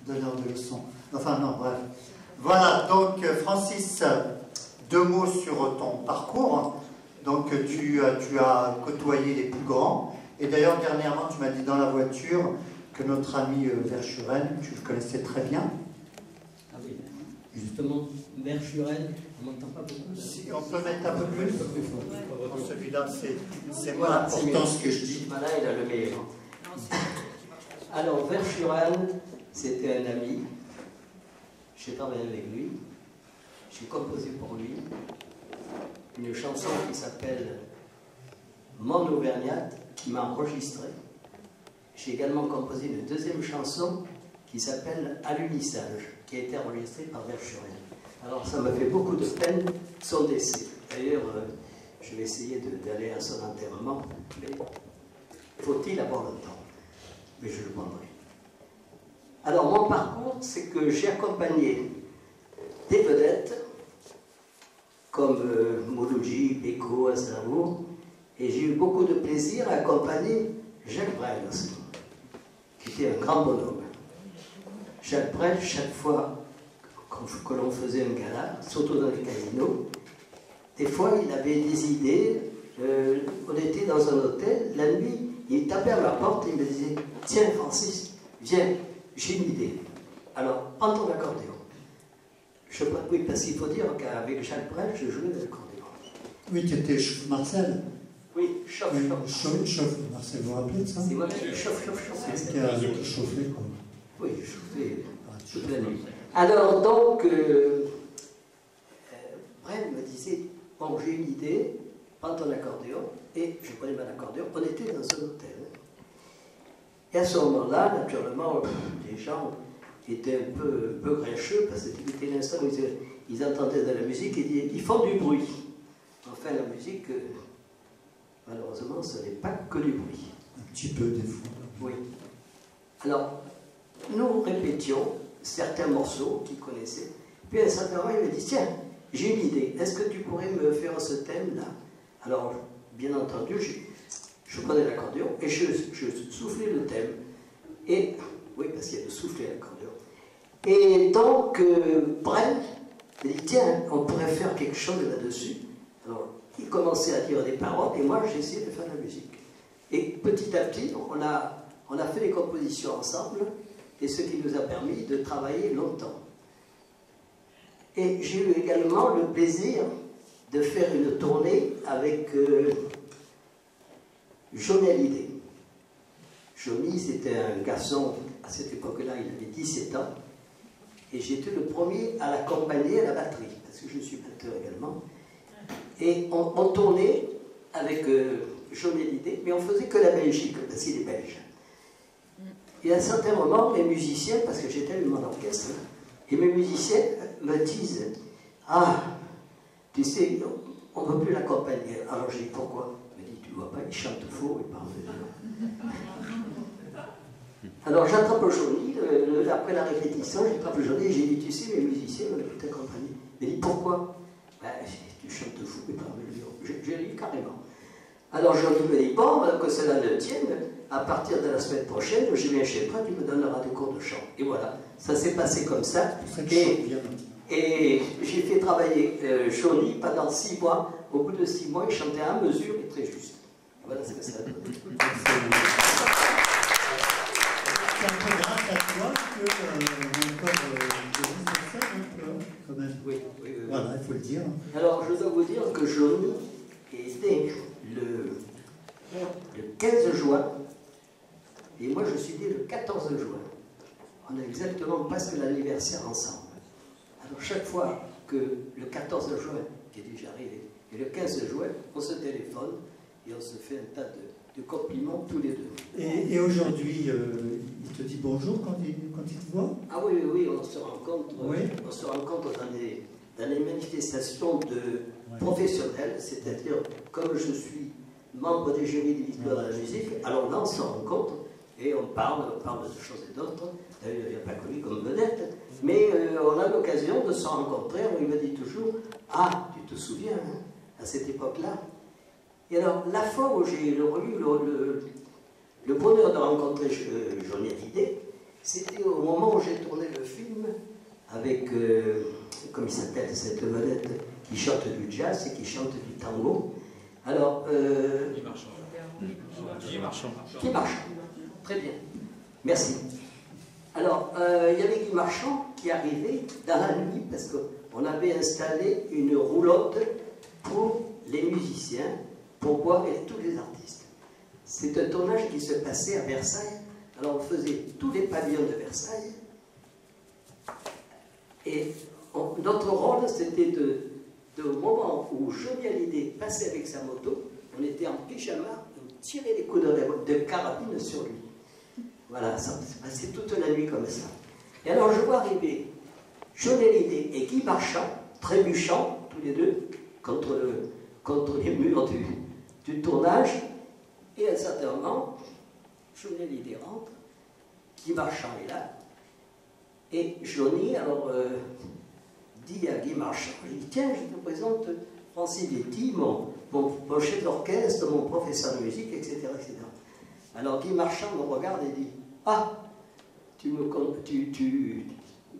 donneur de leçons. Enfin, non, bref. Voilà, donc Francis, 2 mots sur ton parcours. Donc tu as côtoyé les plus grands. Et d'ailleurs, dernièrement, tu m'as dit dans la voiture que notre ami Verschuren, tu le connaissais très bien. Ah oui, justement, Verschuren, on n'entend pas beaucoup. Si on peut mettre un peu plus. Celui-là, c'est moins Voilà, important ce que je dis. Voilà, il a le meilleur. Alors, Verschuren, c'était un ami. J'ai travaillé avec lui. J'ai composé pour lui une chanson qui s'appelle Mon Auvergnate, qui m'a enregistré. J'ai également composé une deuxième chanson qui s'appelle À l'unissage, qui a été enregistrée par Verschuren. Alors ça m'a fait beaucoup de peine son décès. D'ailleurs, je vais essayer d'aller à son enterrement, mais faut-il avoir le temps? Mais je le prendrai. Alors mon parcours, c'est que j'ai accompagné des vedettes comme Mouloudji, Beko, Aznavour, et j'ai eu beaucoup de plaisir à accompagner Jacques Brel aussi, qui était un grand bonhomme. Jacques Brel, chaque fois que l'on faisait un gala, surtout dans les casinos, des fois il avait des idées. On était dans un hôtel, la nuit, il tapait à ma porte et il me disait « Tiens Francis, viens, j'ai une idée. Alors, prends ton accordéon. » Oui, parce qu'il faut dire qu'avec Jacques Brel, je jouais de l'accordéon. Oui, tu étais Marcel. Oui, chauffe. Marcel, vous vous rappelez de ça? C'est moi qui chauffe. C'est qui a chauffé, quoi. Oui, je chauffais toute la nuit. Alors, donc, Brel me disait, bon, j'ai une idée, prends ton accordéon, et je prenais mon accordéon, on était dans un hôtel. Et à ce moment-là, naturellement, les gens étaient un peu grincheux, parce que c'était l'instant où ils entendaient de la musique et ils font du bruit. Enfin, la musique, malheureusement, ce n'est pas que du bruit. Un petit peu, des fois. Oui. Alors, nous répétions certains morceaux qu'ils connaissaient, puis à un certain moment, il me dit, tiens, j'ai une idée, est-ce que tu pourrais me faire ce thème-là? Alors, bien entendu, je prenais l'accordéon et je soufflais le thème. Et, oui, parce qu'il y a le souffler à l'accordéon. Et donc, Brel me dit, tiens, on pourrait faire quelque chose là-dessus. Alors, il commençait à dire des paroles et moi, j'essayais de faire la musique. Et petit à petit, on a fait des compositions ensemble, et ce qui nous a permis de travailler longtemps. Et j'ai eu également le plaisir de faire une tournée avec Johnny Hallyday. Johnny, c'était un garçon, à cette époque-là, il avait 17 ans, et j'étais le premier à l'accompagner à la batterie, parce que je suis batteur également. Et on tournait avec Johnny Hallyday, mais on faisait que la Belgique, parce qu'il est belge. Et à un certain moment, mes musiciens, parce que j'étais avec mon orchestre, et mes musiciens me disent, ah, tu sais, on ne veut plus l'accompagner. Alors j'ai dit, pourquoi? Il me dit, tu vois pas, il chante faux, il parle de... Alors j'attrape Johnny, après la répétition, j'attrape Johnny et j'ai dit, tu sais, mes musiciens ne veulent plus t'accompagner. Il me dit, pourquoi? Ben, tu chantes fou, il parle de... J'ai dit carrément. Alors Johnny me dit, bon, que cela ne tienne, à partir de la semaine prochaine, je viens chez toi, tu me donneras des cours de chant. Et voilà, ça s'est passé comme ça. Et j'ai fait travailler Johnny pendant 6 mois. Au bout de 6 mois, il chantait à mesure et très juste. Voilà ce que ça a donné. C'est un peu grâce à toi que encore quand même. Oui. Voilà, il faut le dire. Alors, je dois vous dire que Johnny était le 15 juin, et moi je suis né le 14 juin. On a exactement presque l'anniversaire ensemble. Alors chaque fois que le 14 juin, qui est déjà arrivé, et le 15 juin, on se téléphone et on se fait un tas de compliments tous les deux. Et aujourd'hui, il te dit bonjour quand il te voit? Ah oui, on se rencontre, on se rencontre dans les manifestations professionnelles, c'est-à-dire comme je suis membre des jurys des victoires de la musique, alors là on se rencontre et on parle de choses et d'autres. D'ailleurs, il n'y a pas que lui comme vedette, mais on a l'occasion de se rencontrer. Il me dit toujours, ah, tu te souviens, hein, à cette époque-là. Et alors, la fois où j'ai eu le bonheur de rencontrer Johnny Hallyday, c'était au moment où j'ai tourné avec, comme il s'appelle, cette vedette qui chante du jazz et qui chante du tango. Alors, Guy Marchand. Guy Marchand. Guy Marchand. Très bien. Merci. Alors, il y avait Guy Marchand qui arrivait dans la nuit parce qu'on avait installé une roulotte pour les musiciens, pour boire avec tous les artistes. C'est un tournage qui se passait à Versailles. Alors, on faisait tous les pavillons de Versailles. Et notre rôle, c'était au moment où Johnny Hallyday passait avec sa moto, on était en pyjama, on tirait les coups de carabine sur lui. Voilà, ça s'est passé toute la nuit comme ça. Et alors je vois arriver Johnny Hallyday et Guy Marchand, trébuchant, tous les deux, contre les murs du tournage. Et à un certain moment, Johnny Hallyday rentre, Guy Marchand est là, et Johnny, alors, dit à Guy Marchand, il dit, tiens, je te présente Francis Letty, mon chef d'orchestre, mon professeur de musique, etc., etc. Alors Guy Marchand me regarde et dit, ah,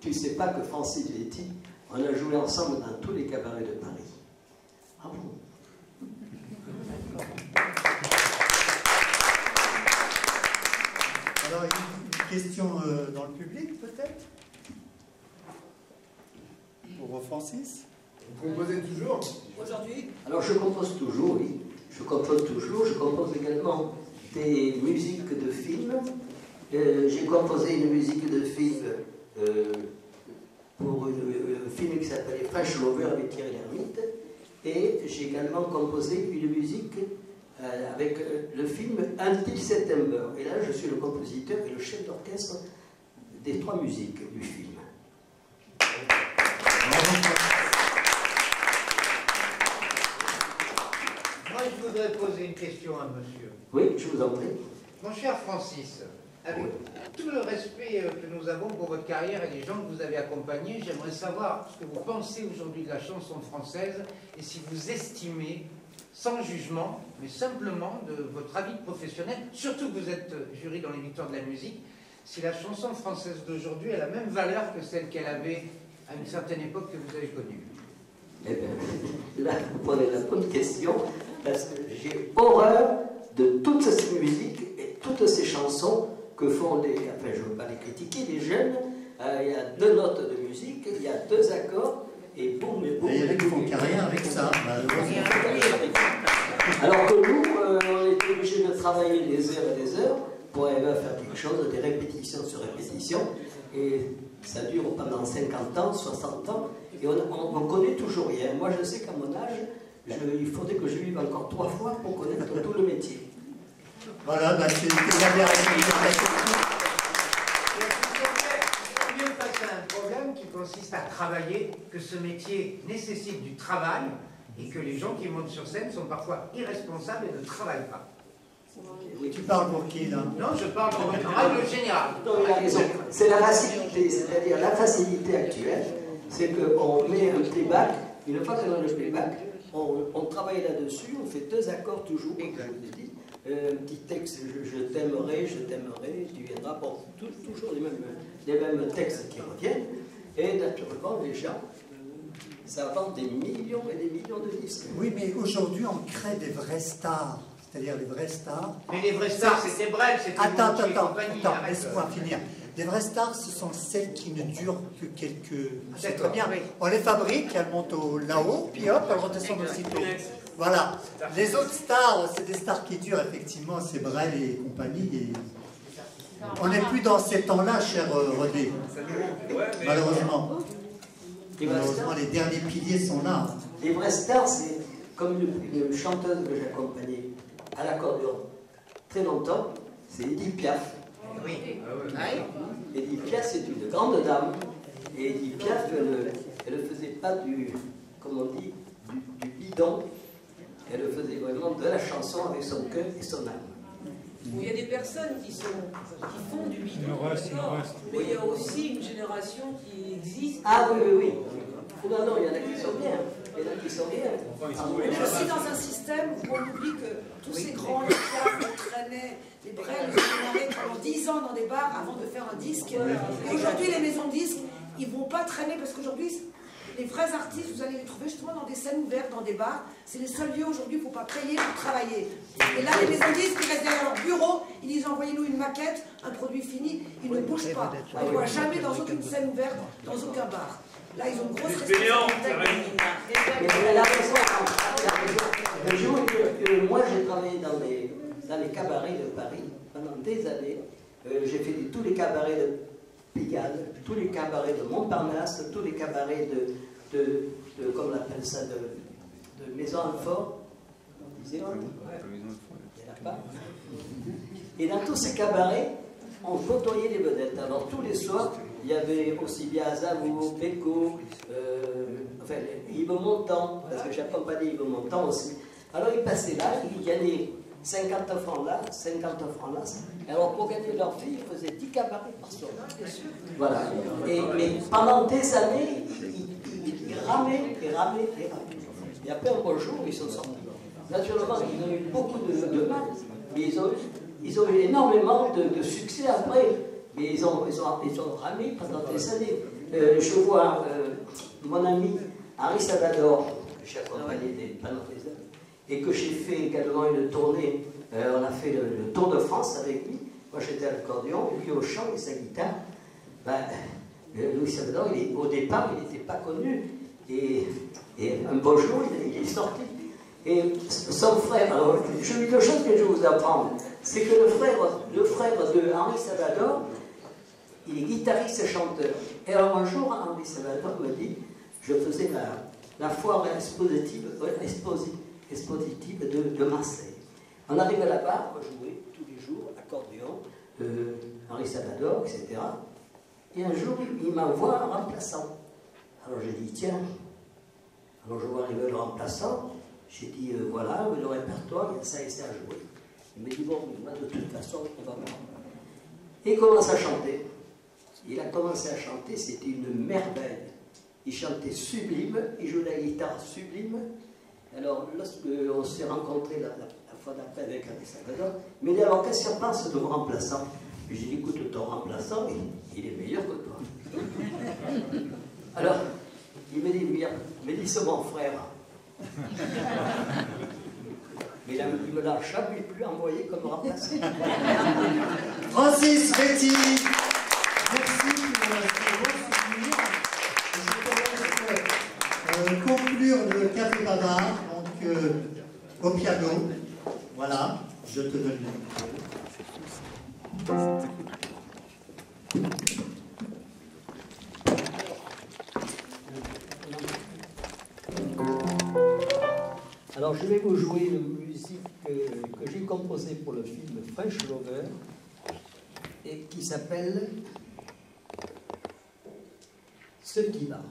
tu sais pas que Francis Letty, on a joué ensemble dans tous les cabarets de Paris. Ah bon? Alors, une question dans le public, peut-être? Pour Francis? Vous composez toujours? Aujourd'hui? Alors, je compose toujours, oui. Je compose toujours. Je compose également des musiques de films. J'ai composé une musique de film pour un film qui s'appelait French Lover avec Thierry Lhermitte. Et j'ai également composé une musique avec le film Until September. Et là, je suis le compositeur et le chef d'orchestre des 3 musiques du film. Moi, je voudrais poser une question à monsieur. Oui, je vous en prie. Mon cher Francis, avec tout le respect que nous avons pour votre carrière et les gens que vous avez accompagnés, j'aimerais savoir ce que vous pensez aujourd'hui de la chanson française et si vous estimez, sans jugement, mais simplement de votre avis professionnel, surtout que vous êtes jury dans les victoires de la musique, si la chanson française d'aujourd'hui a la même valeur que celle qu'elle avait à une certaine époque que vous avez connue. Eh bien, là, vous posez la bonne question, parce que j'ai horreur de toutes ces musiques et toutes ces chansons que font les... Enfin, je ne veux pas les critiquer, les jeunes. Il y a 2 notes de musique, il y a 2 accords, et boum, et boum. Et il y en a qui font carrière avec ça. Alors que nous, on était obligés de travailler des heures et des heures pour arriver à faire quelque chose, des répétitions sur répétitions. Et ça dure pendant 50 ans, 60 ans, et on ne connaît toujours rien. Moi, je sais qu'à mon âge, il faudrait que je vive encore 3 fois pour connaître tout le métier. Voilà, c'est la dernière. Il mieux face à un problème qui consiste à travailler, que ce métier nécessite du travail et que les gens qui montent sur scène sont parfois irresponsables et ne travaillent pas. Oui, tu parles pour qui, là? Non, je parle en règle générale. Non, il a raison. C'est la facilité, c'est-à-dire la facilité actuelle, c'est qu'on met un playback, une fois qu'on a le playback, on travaille là-dessus, on fait 2 accords toujours, comme je vous ai dit, un petit texte, je t'aimerai, tu viendras, bon, toujours les mêmes textes qui reviennent, et naturellement, les gens, ça vend des millions et des millions de disques. Oui, mais aujourd'hui, on crée des vraies stars. C'est-à-dire les vraies stars. Mais les vraies stars, c'était bref, c'était Attends, laisse-moi finir. Les vraies stars, ce sont celles qui ne durent que quelques... C'est très bien. On les fabrique, elles montent là-haut, puis hop, elles redescendent aussitôt. Voilà. Les autres stars, c'est des stars qui durent, effectivement, c'est Brel et compagnie. Et... On n'est plus dans ces temps-là, cher René. Malheureusement. Malheureusement, les derniers piliers sont là. Les vraies stars, c'est comme une chanteuse que j'accompagnais à l'accordéon très longtemps, c'est Edith Piaf. Oui. Edith Piaf, c'est une grande dame. Et Edith Piaf, elle ne faisait pas comme on dit, du bidon. Elle faisait vraiment de la chanson avec son cœur et son âme. Il y a des personnes qui font du bidon, mais il y a aussi une génération qui existe. Ah oui. Non, il y en a qui sont bien. Il y en a qui sont bien. On est aussi dans un système où on oublie que tous ces grands, les Piaf, les Trenet, les Brel, les Trenet pendant 10 ans dans des bars avant de faire un disque. Et aujourd'hui, les maisons de disques, ils ne vont pas traîner, parce qu'aujourd'hui, les vrais artistes, vous allez les trouver justement dans des scènes ouvertes, dans des bars. C'est les seuls lieux aujourd'hui où il ne faut pas payer pour travailler. Et là, les maisons de disques qui restent derrière leur bureau, ils disent envoyez-nous une maquette, un produit fini, ils ne bougent pas. On ne les voit jamais dans aucune scène ouverte, dans aucun bar. Là, ils ont une grosse responsabilité. Moi, j'ai travaillé dans les cabarets de Paris pendant des années. J'ai fait tous les cabarets de Pigalle, tous les cabarets de Montparnasse, tous les cabarets comme on appelle ça, de Maison-Alfort. On disait, et dans tous ces cabarets, on côtoyait les vedettes. Alors tous les soirs, il y avait aussi bien Aznavour, Beko, enfin Yves Montand, parce que j'accompagnais Yves Montand aussi. Alors ils passaient là, ils gagnaient 50 francs là, 50 francs là. Alors pour gagner leur vie, ils faisaient 10 cabarets par soir. Voilà. Mais pendant des années, ils ramaient, et ramaient, et ramaient. Et après un beau jour, ils sont sortis. Naturellement, ils ont eu beaucoup de mal, mais ils ont eu énormément de succès après. Mais ils ont ramé pendant des années. Je vois mon ami Henri Salvador, que j'ai accompagné pendant des années, et que j'ai fait également une tournée. On a fait le Tour de France avec lui. Moi j'étais à l'accordéon, lui au chant et sa guitare. Louis Salvador, au départ, il n'était pas connu. Et un beau jour, il est sorti. Et son frère, alors, une chose que je vais vous apprendre, c'est que le frère de Henri Salvador, il est guitariste et chanteur. Et alors un jour, Henri Salvador me dit, je faisais la foire expositive de Marseille. On arrivait là-bas, on jouait tous les jours, accordéon, Henri Salvador, etc. Et un jour, il m'envoie un remplaçant. Alors j'ai dit, tiens, alors je vois arriver le remplaçant, j'ai dit, voilà, le répertoire, il y a ça et ça à jouer. Il me dit, bon, moi, de toute façon, on va voir. Et il commence à chanter. Il a commencé à chanter, c'était une merveille. Il chantait sublime, il jouait la guitare sublime. Alors, lorsqu'on s'est rencontrés la fois d'après avec Henri Salvador, il m'a dit, alors qu'est-ce qu'on pense de mon remplaçant? J'ai dit, écoute, ton remplaçant, il est meilleur que toi. Alors, il me dit, mais dis, c'est mon frère. Mais il ne me l'a jamais plus envoyé comme remplaçant. Francis Betty, merci pour conclure le Café Bavard, donc au piano. Voilà, je te donne le micro. Alors je vais vous jouer une musique que j'ai composée pour le film French Lover et qui s'appelle Ce qui va.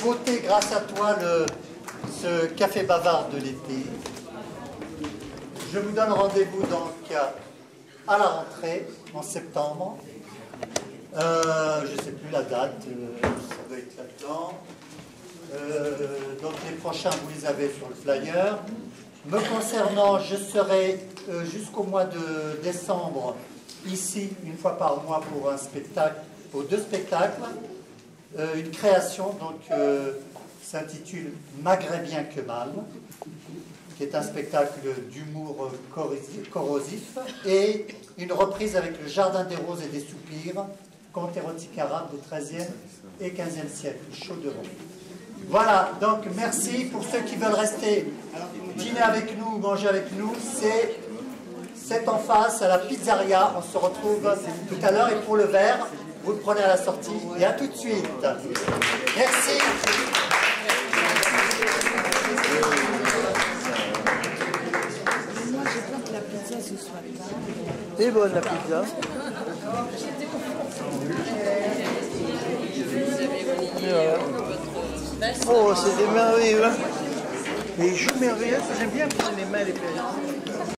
beauté grâce à toi ce café bavard de l'été. Je vous donne rendez-vous donc à la rentrée en septembre. Je ne sais plus la date, ça doit être là-dedans. Donc les prochains, vous les avez sur le flyer. Me concernant, je serai jusqu'au mois de décembre ici, une fois par mois pour un spectacle, pour 2 spectacles. Une création donc s'intitule Maghrébien que mal, qui est un spectacle d'humour corrosif, et une reprise avec le Jardin des Roses et des Soupirs, conte érotique arabe du XIIIe et XVe siècle, chaud devant. Voilà, donc merci pour ceux qui veulent rester dîner avec nous, manger avec nous, c'est en face à la pizzeria, on se retrouve tout à l'heure, et pour le verre, vous le prenez à la sortie, et à tout de suite. Merci. Moi, j'ai peur que la pizza ce soit pas. C'est bonne la pizza. Oh, c'est des merveilleux. Les joues merveilleuses, j'aime bien prendre les mains les